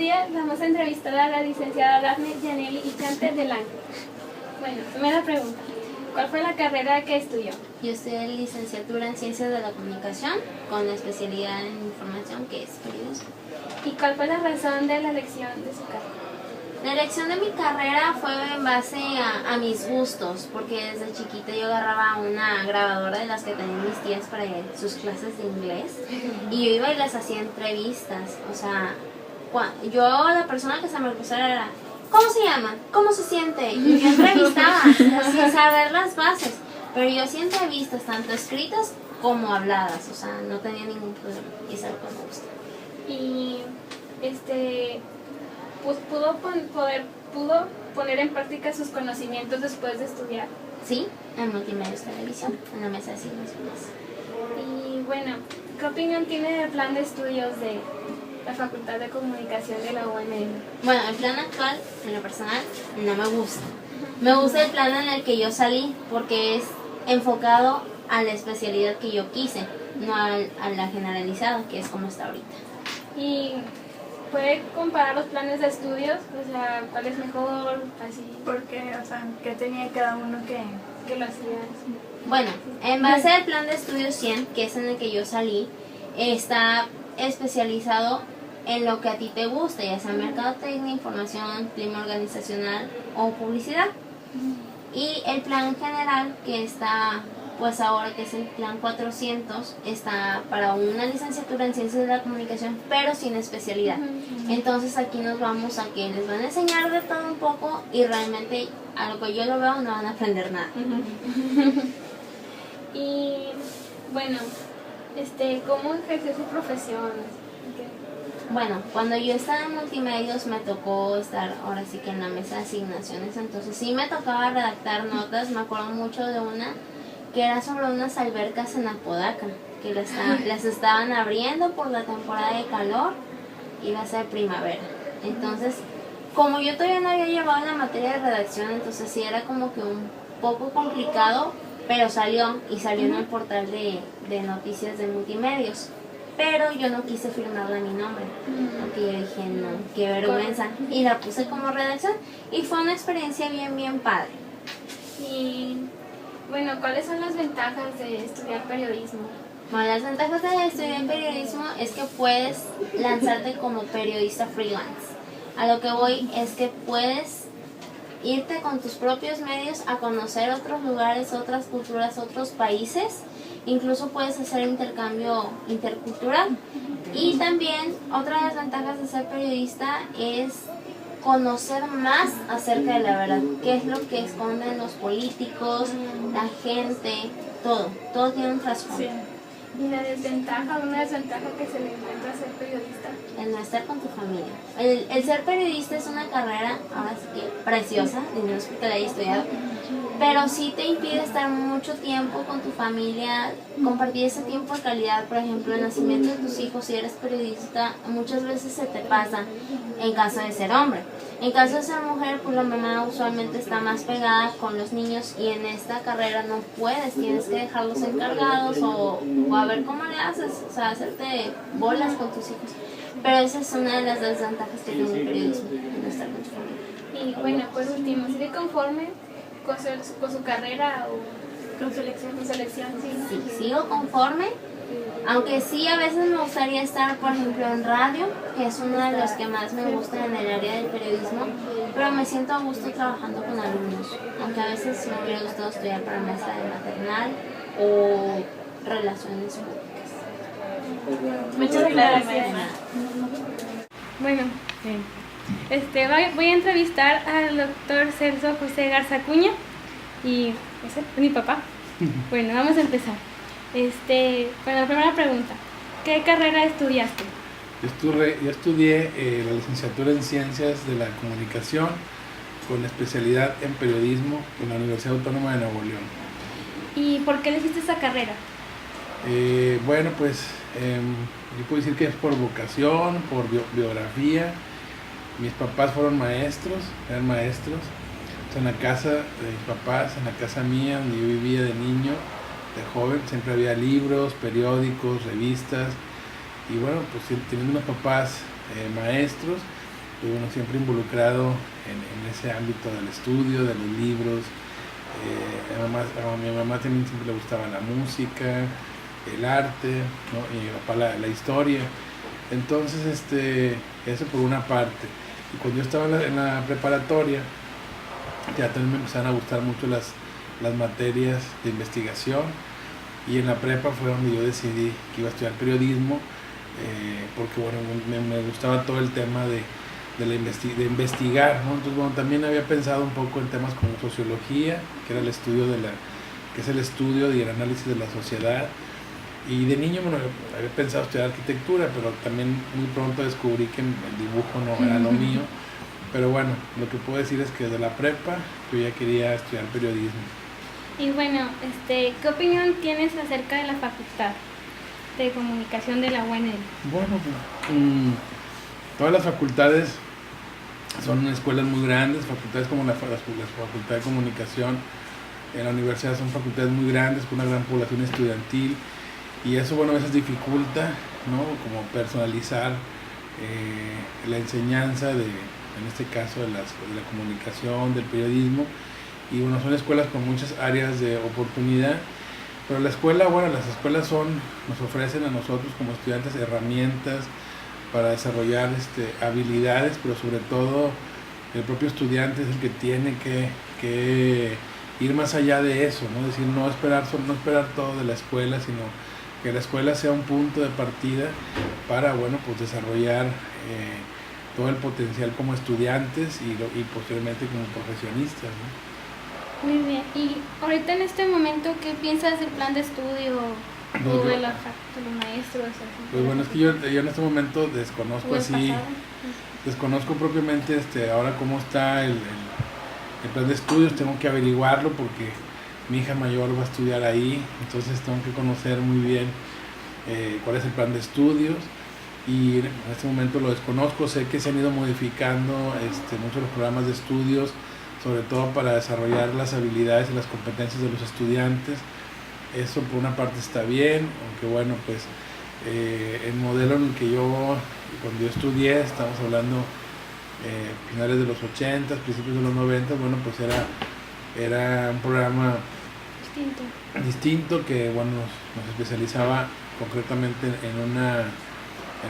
día vamos a entrevistar a la licenciada Daphne Yaneli Ichante del Ángel. Bueno, primera pregunta. ¿Cuál fue la carrera que estudió? Yo estudié licenciatura en Ciencias de la Comunicación con especialidad en Información, que es periodismo. ¿Y cuál fue la razón de la elección de su carrera? La elección de mi carrera fue en base a mis gustos, porque desde chiquita yo agarraba una grabadora de las que tenían mis tías para sus clases de inglés y yo iba y les hacía entrevistas. O sea, yo la persona que se me cruzara era: ¿cómo se llama? ¿Cómo se siente? Y yo entrevistaba sin saber las bases, pero yo hacía entrevistas tanto escritas como habladas, o sea, no tenía ningún problema y es algo que me gusta. Y pues pudo poner en práctica sus conocimientos después de estudiar. Sí, en multimedios televisión, en la mesa de asignaciones. Y bueno, ¿qué opinión tiene del plan de estudios de la Facultad de Comunicación de la UNM? Bueno, el plan actual, en lo personal, no me gusta. Me gusta el plan en el que yo salí, porque es enfocado a la especialidad que yo quise, no a la generalizada, que es como está ahorita. Y ¿puede comparar los planes de estudios? O sea, ¿cuál es mejor? Así. ¿Por qué? O sea, ¿qué tenía cada uno que lo hacía? Bueno, en base al plan de estudios 100, que es en el que yo salí, está especializado en lo que a ti te gusta, ya sea mercadotecnia, información, clima organizacional o publicidad. Y el plan general, que está pues ahora, que es el plan 400, está para una licenciatura en Ciencias de la Comunicación, pero sin especialidad. Entonces aquí nos vamos a que les van a enseñar de todo un poco y realmente a lo que yo lo veo no van a aprender nada. Y bueno, ¿cómo ejerció su profesión? Bueno, cuando yo estaba en multimedios me tocó estar ahora sí que en la mesa de asignaciones, entonces sí me tocaba redactar notas. Me acuerdo mucho de una que era sobre unas albercas en Apodaca, que las estaban abriendo por la temporada de calor, iba a ser primavera. Entonces, como yo todavía no había llevado la materia de redacción, entonces sí era como que un poco complicado, pero salió en el portal de noticias de multimedios. Pero yo no quise firmarla a mi nombre, porque yo dije, no, qué vergüenza. Y la puse como redacción y fue una experiencia bien padre. Y bueno, ¿cuáles son las ventajas de estudiar periodismo? Bueno, las ventajas de estudiar periodismo es que puedes lanzarte como periodista freelance. A lo que voy es que puedes irte con tus propios medios a conocer otros lugares, otras culturas, otros países. Incluso puedes hacer intercambio intercultural. Y también otra de las ventajas de ser periodista es conocer más acerca de la verdad, qué es lo que esconden los políticos, la gente, todo tiene un trasfondo. Sí. ¿Y la desventaja, una desventaja que se le encuentra a ser periodista? El no estar con tu familia. El ser periodista es una carrera, ahora sí que preciosa, no es porque la haya estudiado, pero sí te impide estar mucho tiempo con tu familia, compartir ese tiempo de calidad. Por ejemplo, el nacimiento de tus hijos, si eres periodista, muchas veces se te pasa en caso de ser hombre. En caso de ser mujer, pues la mamá usualmente está más pegada con los niños y en esta carrera no puedes, tienes que dejarlos encargados o a ver cómo le haces, o sea, hacerte bolas con tus hijos. Pero esa es una de las desventajas que tiene el periodismo, no estar con tu familia. Y bueno, por último, ¿sigue conforme con su carrera o con su elección? Sí, sigo conforme, aunque sí a veces me gustaría estar, por ejemplo, en radio, que es uno de los que más me gusta en el área del periodismo, pero me siento a gusto trabajando con alumnos, aunque a veces me hubiera gustado estudiar para maestra de maternal o relaciones públicas. Muchas gracias. Bueno, voy a entrevistar al doctor Celso José Garza Acuña y ese es mi papá. Bueno, vamos a empezar. Bueno, la primera pregunta, ¿qué carrera estudiaste? Yo estudié la licenciatura en Ciencias de la Comunicación con especialidad en Periodismo en la Universidad Autónoma de Nuevo León. ¿Y por qué elegiste esa carrera? Bueno, pues yo puedo decir que es por vocación, por biografía. Mis papás fueron maestros, eran maestros. En la casa de mis papás, en la casa mía, donde yo vivía de niño, de joven, siempre había libros, periódicos, revistas. Y bueno, pues teniendo unos papás maestros, pues bueno, siempre involucrado en ese ámbito del estudio, de los libros. A mi mamá también siempre le gustaba la música, el arte, ¿no? Y a mi papá la historia. Entonces, eso por una parte. Y cuando yo estaba en la preparatoria, ya también me empezaron a gustar mucho las materias de investigación, y en la prepa fue donde yo decidí que iba a estudiar periodismo, porque bueno, me gustaba todo el tema de investigar, ¿no? Entonces bueno, también había pensado un poco en temas como sociología, que era el estudio que es el estudio y el análisis de la sociedad. Y de niño, bueno, había pensado estudiar arquitectura, pero también muy pronto descubrí que el dibujo no era lo mío. Pero bueno, lo que puedo decir es que desde la prepa yo ya quería estudiar periodismo. Y bueno, ¿qué opinión tienes acerca de la Facultad de Comunicación de la UNL? Bueno, pues, todas las facultades son escuelas muy grandes, facultades como la Facultad de Comunicación en la universidad son facultades muy grandes con una gran población estudiantil, y eso, bueno, a veces dificulta, ¿no? Como personalizar la enseñanza en este caso de la comunicación, del periodismo. Y bueno, son escuelas con muchas áreas de oportunidad, pero la escuela, bueno, las escuelas nos ofrecen a nosotros como estudiantes herramientas para desarrollar habilidades, pero sobre todo el propio estudiante es el que tiene que ir más allá de eso, ¿no? Es decir, no esperar todo de la escuela, sino que la escuela sea un punto de partida para, bueno, pues desarrollar todo el potencial como estudiantes y posteriormente como profesionistas, ¿no? Muy bien. Y ahorita en este momento, ¿qué piensas del plan de estudio o de los maestros? Pues bueno, es que yo en este momento desconozco propiamente ahora cómo está el plan de estudios. Tengo que averiguarlo porque mi hija mayor va a estudiar ahí, entonces tengo que conocer muy bien cuál es el plan de estudios, y en este momento lo desconozco. Sé que se han ido modificando muchos de los programas de estudios, sobre todo para desarrollar las habilidades y las competencias de los estudiantes. Eso por una parte está bien, aunque bueno, pues el modelo en el que cuando yo estudié, estamos hablando finales de los 80, principios de los 90, bueno, pues era un programa distinto que, bueno, nos especializaba concretamente en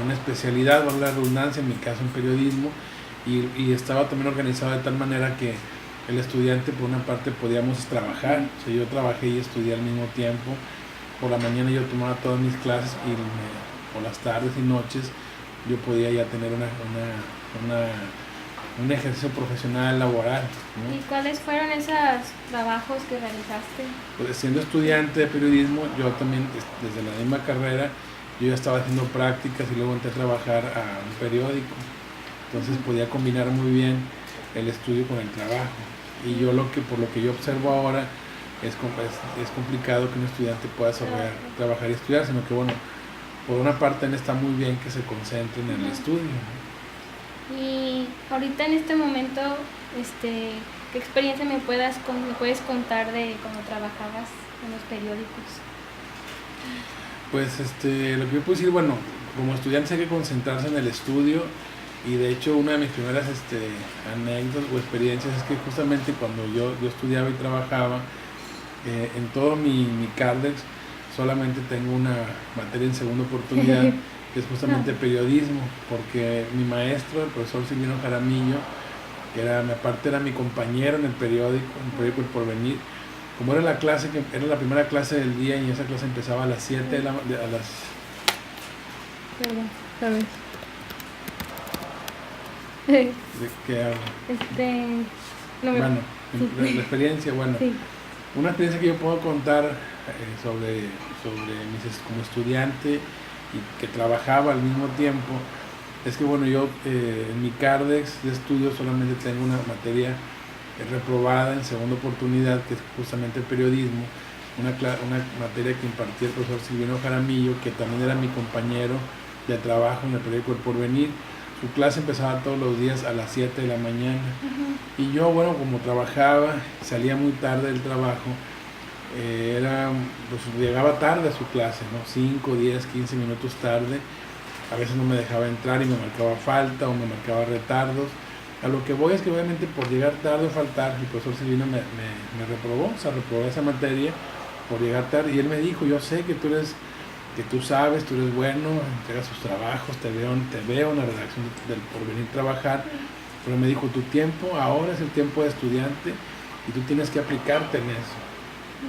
una especialidad, valga la redundancia, en mi caso en periodismo, y estaba también organizado de tal manera que el estudiante, por una parte, podíamos trabajar. O sea, yo trabajé y estudié al mismo tiempo. Por la mañana yo tomaba todas mis clases, y por las tardes y noches yo podía ya tener un ejercicio profesional, laboral, ¿no? ¿Y cuáles fueron esos trabajos que realizaste? Pues siendo estudiante de periodismo, yo también, desde la misma carrera, yo ya estaba haciendo prácticas, y luego entré a trabajar a un periódico. Entonces podía combinar muy bien el estudio con el trabajo. Y yo por lo que yo observo ahora, es complicado que un estudiante pueda trabajar y estudiar, sino que, bueno, por una parte está muy bien que se concentren en el estudio, ¿no? Y ahorita en este momento, ¿qué experiencia me puedes contar de cómo trabajabas en los periódicos? Pues lo que yo puedo decir, bueno, como estudiante hay que concentrarse en el estudio, y de hecho una de mis primeras anécdotas o experiencias es que justamente cuando yo estudiaba y trabajaba, en todo mi Cardex solamente tengo una materia en segunda oportunidad, que es justamente periodismo, porque mi maestro, el profesor Silvino Jaramillo, que aparte era mi compañero en el periódico El Porvenir, como era la primera clase del día, y esa clase empezaba a las 7 de la ¿De qué hablo? Bueno, sí. La experiencia, bueno, sí. Una experiencia que yo puedo contar sobre como estudiante y que trabajaba al mismo tiempo, es que, bueno, yo en mi Cardex de estudio solamente tengo una materia reprobada en segunda oportunidad, que es justamente periodismo, una materia que impartía el profesor Silvino Jaramillo, que también era mi compañero de trabajo en el periódico El Porvenir. Su clase empezaba todos los días a las 7 de la mañana. Y yo, bueno, como trabajaba, salía muy tarde del trabajo, pues llegaba tarde a su clase, ¿no? 5, 10, 15 minutos tarde. a veces no me dejaba entrar y me marcaba falta o me marcaba retardos. A lo que voy es que obviamente por llegar tarde o faltar, el profesor Silvino me reprobó, o sea, reprobó esa materia por llegar tarde, y él me dijo, yo sé que tú sabes, tú eres bueno, entregas tus trabajos, te veo en la redacción del Porvenir trabajar, pero me dijo, tu tiempo ahora es el tiempo de estudiante y tú tienes que aplicarte en eso.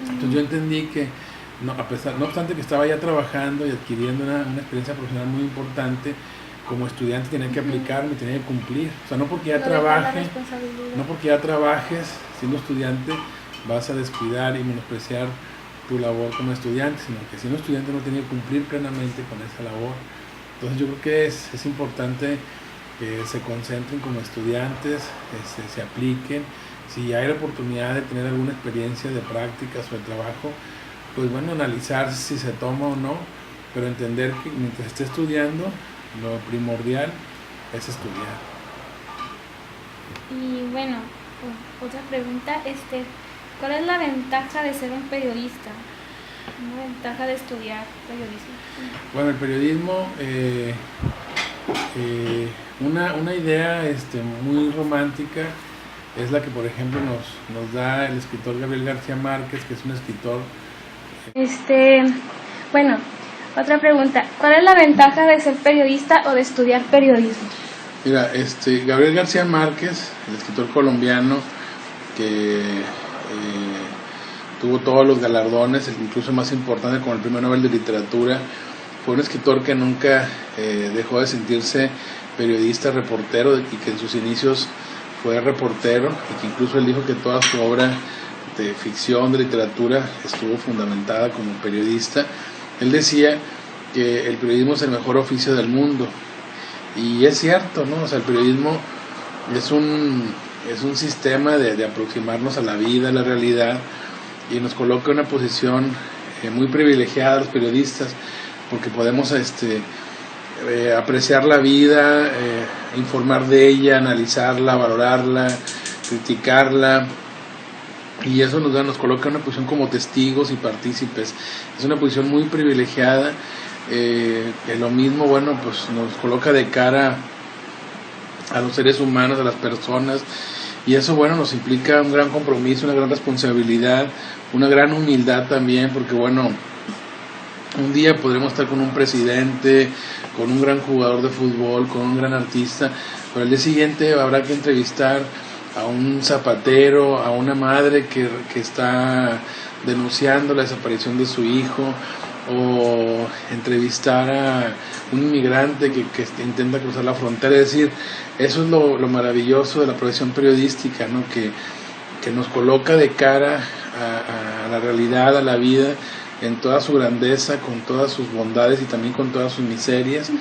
Entonces yo entendí que, no obstante que estaba ya trabajando y adquiriendo una experiencia profesional muy importante, como estudiante tenía que aplicarme, tenía que cumplir. O sea, no porque ya trabajes siendo estudiante vas a descuidar y menospreciar tu labor como estudiante, sino que siendo estudiante no tiene que cumplir plenamente con esa labor. Entonces yo creo que es importante que se concentren como estudiantes, se apliquen. Si hay la oportunidad de tener alguna experiencia de prácticas o de trabajo, pues bueno, analizar si se toma o no, pero entender que mientras esté estudiando, lo primordial es estudiar. Y bueno, otra pregunta, ¿cuál es la ventaja de ser un periodista? Una ventaja de estudiar periodismo. Bueno, el periodismo, una idea muy romántica es la que, por ejemplo, nos da el escritor Gabriel García Márquez, que es un escritor. Bueno, otra pregunta, ¿cuál es la ventaja de ser periodista o de estudiar periodismo? Mira, Gabriel García Márquez, el escritor colombiano que tuvo todos los galardones, incluso más importante como el Premio Nobel de Literatura, fue un escritor que nunca dejó de sentirse periodista, reportero, y que en sus inicios fue reportero, y que incluso él dijo que toda su obra de ficción, de literatura, estuvo fundamentada como periodista. Él decía que el periodismo es el mejor oficio del mundo, y es cierto, ¿no? O sea, el periodismo es un sistema de aproximarnos a la vida, a la realidad, y nos coloca en una posición muy privilegiada a los periodistas, porque podemos apreciar la vida, informar de ella, analizarla, valorarla, criticarla, y eso nos coloca en una posición como testigos y partícipes. Es una posición muy privilegiada. Lo mismo, bueno, pues nos coloca de cara a los seres humanos, a las personas, y eso, bueno, nos implica un gran compromiso, una gran responsabilidad, una gran humildad también, porque bueno, un día podremos estar con un presidente, con un gran jugador de fútbol, con un gran artista, pero el día siguiente habrá que entrevistar a un zapatero, a una madre que está denunciando la desaparición de su hijo, o entrevistar a un inmigrante que intenta cruzar la frontera. Es decir, eso es lo maravilloso de la profesión periodística, ¿no? Que nos coloca de cara a la realidad, a la vida, en toda su grandeza, con todas sus bondades y también con todas sus miserias.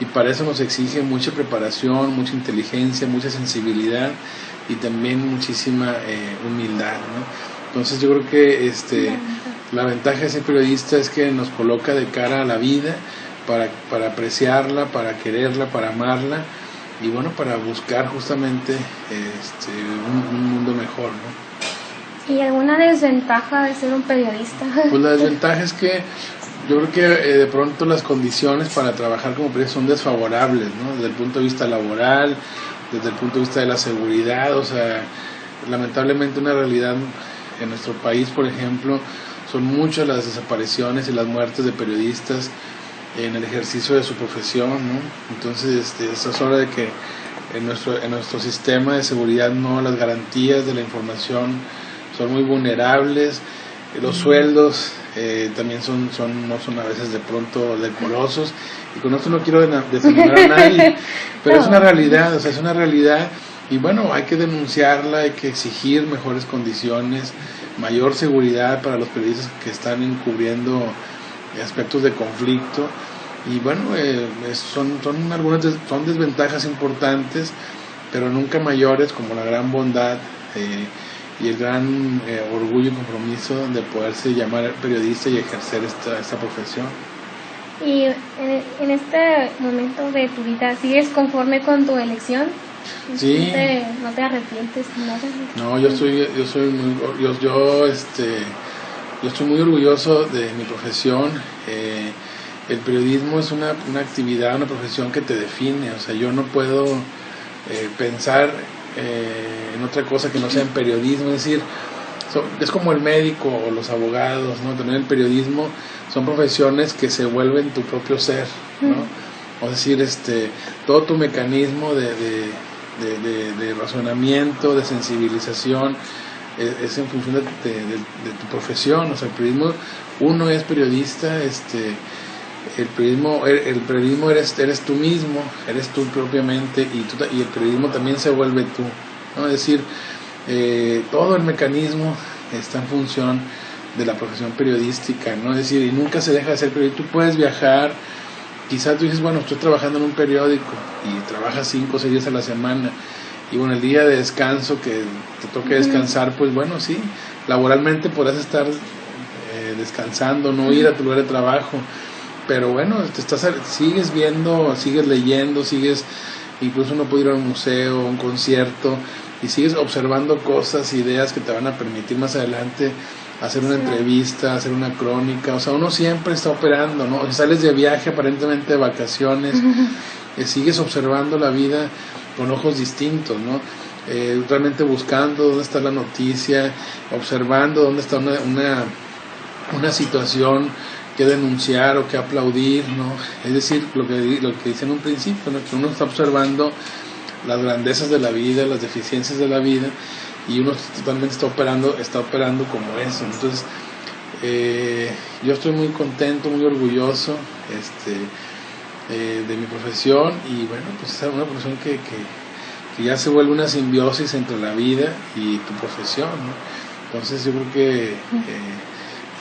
Y para eso nos exige mucha preparación, mucha inteligencia, mucha sensibilidad y también muchísima humildad, ¿no? Entonces yo creo que la ventaja de ser periodista es que nos coloca de cara a la vida para apreciarla, para quererla, para amarla, y bueno, para buscar justamente un mundo mejor, ¿no? ¿Y alguna desventaja de ser un periodista? Pues la desventaja es que yo creo que de pronto las condiciones para trabajar como periodista son desfavorables, ¿no? Desde el punto de vista laboral, desde el punto de vista de la seguridad. O sea, lamentablemente una realidad en nuestro país, por ejemplo, son muchas las desapariciones y las muertes de periodistas en el ejercicio de su profesión, ¿no? Entonces es hora de que en nuestro sistema de seguridad, no, las garantías de la información son muy vulnerables, los sueldos también no son a veces de pronto decorosos, y con esto no quiero desanimar a nadie, pero es una realidad, o sea, es una realidad, y bueno, hay que denunciarla, hay que exigir mejores condiciones, mayor seguridad para los periodistas que están encubriendo aspectos de conflicto. Y bueno, son desventajas importantes, pero nunca mayores como la gran bondad y el gran orgullo y compromiso de poderse llamar periodista y ejercer esta profesión. ¿Y en este momento de tu vida sigues conforme con tu elección? Sí. ¿No te arrepientes? No, yo estoy muy orgulloso de mi profesión. el periodismo es una actividad, una profesión que te define. O sea, yo no puedo pensar en otra cosa que no sea en periodismo. Es decir, es como el médico o los abogados, ¿no? También el periodismo son profesiones que se vuelven tu propio ser, ¿no? O decir, todo tu mecanismo de razonamiento, de sensibilización, es en función de tu profesión. O sea, el periodismo, uno es periodista, el periodismo eres tú mismo, eres tú propiamente, y el periodismo también se vuelve tú, ¿no? Es decir, todo el mecanismo está en función de la profesión periodística, ¿no? Es decir, y nunca se deja de ser periodista. Tú puedes viajar, quizás tú dices, bueno, estoy trabajando en un periódico y trabajas 5 o 6 días a la semana, y bueno, el día de descanso que te toque descansar, pues bueno, sí, laboralmente podrás estar descansando, no ir a tu lugar de trabajo, pero bueno, sigues viendo, sigues leyendo, incluso uno puede ir a un museo, a un concierto, y sigues observando cosas, ideas que te van a permitir más adelante hacer una entrevista, hacer una crónica. O sea, uno siempre está operando, ¿no? O sea, sales de viaje, aparentemente de vacaciones, sigues observando la vida con ojos distintos, ¿no? Realmente buscando dónde está la noticia, observando dónde está una situación que denunciar o que aplaudir, ¿no? Es decir, lo que dice en un principio, ¿no? Que uno está observando las grandezas de la vida, las deficiencias de la vida, y uno totalmente está operando como eso. Entonces, yo estoy muy contento, muy orgulloso de mi profesión, y bueno, pues es una profesión que ya se vuelve una simbiosis entre la vida y tu profesión, ¿no? Entonces yo creo que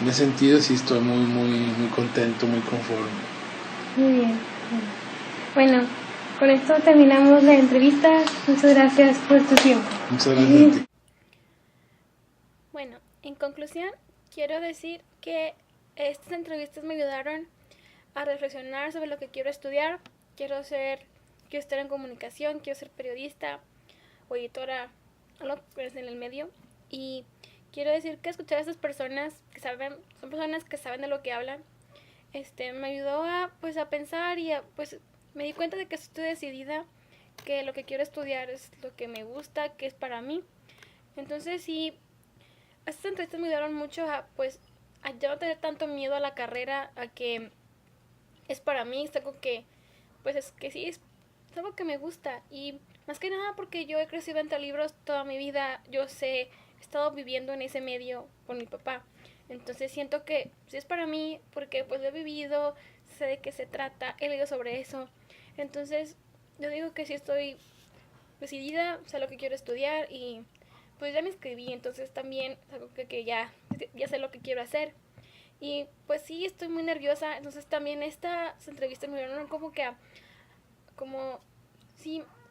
en ese sentido sí estoy muy, muy, muy contento, muy conforme. Muy bien. Bueno, con esto terminamos la entrevista. Muchas gracias por tu tiempo. Muchas gracias a ti. Bueno, en conclusión, quiero decir que estas entrevistas me ayudaron a reflexionar sobre lo que quiero estudiar. Quiero estar en comunicación, quiero ser periodista o editora, algo que es en el medio. Y quiero decir que escuchar a estas personas son personas que saben de lo que hablan, me ayudó a pensar, y me di cuenta de que estoy decidida, que lo que quiero estudiar es lo que me gusta, que es para mí. Entonces sí, estas entrevistas me ayudaron mucho a ya no tener tanto miedo a la carrera, a que es para mí, es algo que es algo que me gusta. Y más que nada porque yo he crecido entre libros toda mi vida, he estado viviendo en ese medio con mi papá. Entonces siento que sí es para mí, porque lo he vivido, sé de qué se trata, he leído sobre eso. Entonces yo digo que sí estoy decidida, sé lo que quiero estudiar, y pues ya me inscribí. Entonces también es algo que ya sé lo que quiero hacer. Y pues sí, estoy muy nerviosa. Entonces también estas entrevistas me ayudaron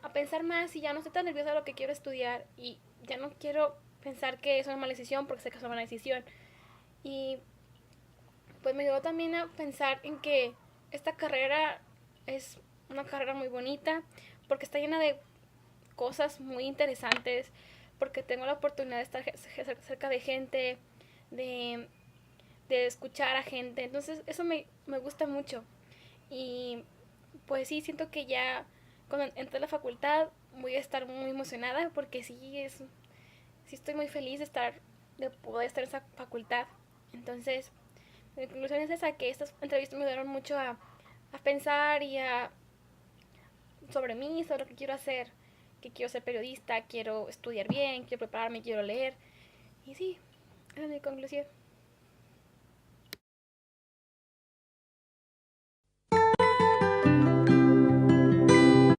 a pensar más, y ya no estoy tan nerviosa de lo que quiero estudiar, y ya no quiero pensar que es una mala decisión, porque sé que es una mala decisión. Y pues me ayudó también a pensar en que esta carrera es una carrera muy bonita, porque está llena de cosas muy interesantes, porque tengo la oportunidad de estar cerca de gente, de escuchar a gente. Entonces eso me gusta mucho. Y pues sí, siento que ya cuando entre a la facultad voy a estar muy emocionada, porque sí estoy muy feliz de poder estar en esa facultad. Entonces, mi conclusión es esa, que estas entrevistas me ayudaron mucho a pensar sobre mí, sobre lo que quiero hacer, que quiero ser periodista, quiero estudiar bien, quiero prepararme, quiero leer. Y sí, esa es mi conclusión.